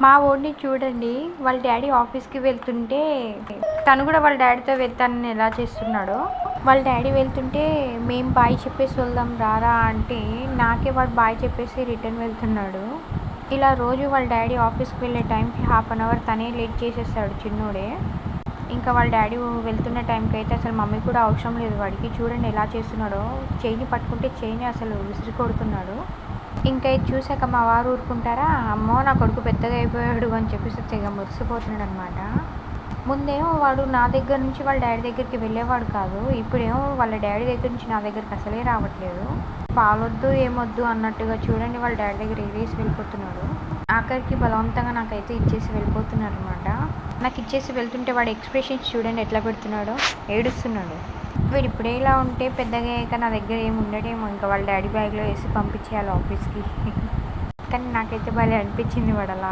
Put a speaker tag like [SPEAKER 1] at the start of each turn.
[SPEAKER 1] మా వోడిని చూడండి, వాళ్ళ డాడీ ఆఫీస్‌కి వెళ్తుంటే తను కూడా వాళ్ళ డాడీతో వెళ్తానని ఎలా చేస్తున్నాడో. వాళ్ళ డాడీ వెళ్తుంటే మేము బాయ్ చెప్పేసి వెళ్దాం రారా అంటే నాకే వాడు బాయ్ చెప్పేసి రిటర్న్ వెళ్తున్నాడు. ఇలా రోజు వాళ్ళ డాడీ ఆఫీస్‌కి వెళ్ళే టైంకి హాఫ్ అన్ అవర్ తనే లేట్ చేసేస్తాడు చిన్నోడే. ఇంకా వాళ్ళ డాడీ వెళ్తున్న టైంకి అయితే అసలు మమ్మీ కూడా అవసరం లేదు వాడికి. చూడండి ఎలా చేస్తున్నాడో, చెయ్యిని పట్టుకుంటే చెయ్యిని అసలు విసిరి కొడుతున్నాడు. ఇంకా ఇది చూసాక మా వారు ఊరుకుంటారా, అమ్మో నా కొడుకు పెద్దగా అయిపోయాడు అని చెప్పేసి తెగ మురిసిపోతున్నాడు అనమాట. ముందేమో వాడు నా దగ్గర నుంచి వాళ్ళ డాడీ దగ్గరికి వెళ్ళేవాడు కాదు, ఇప్పుడేమో వాళ్ళ డాడీ దగ్గర నుంచి నా దగ్గరికి అసలే రావట్లేదు. పాలొద్దు ఏమొద్దు అన్నట్టుగా చూడండి వాళ్ళ డాడీ దగ్గర ఎగరేసి వెళ్ళిపోతున్నాడు. ఆఖరికి బలవంతంగా నాకైతే ఇచ్చేసి వెళ్ళిపోతున్నారు అనమాట. నాకు ఇచ్చేసి వెళ్తుంటే వాడి ఎక్స్ప్రెషన్స్ చూడండి ఎట్లా పెడుతున్నాడో, ఏడుస్తున్నాడు. వీడు ఇప్పుడే ఇలా ఉంటే పెద్దగా అయ్యాక నా దగ్గర ఏమి ఉండడేమో, ఇంకా వాళ్ళ డాడీ బ్యాగ్లో వేసి పంపించేయాలి ఆఫీస్కి. కానీ నాకైతే భలే అనిపించింది వాడు అలా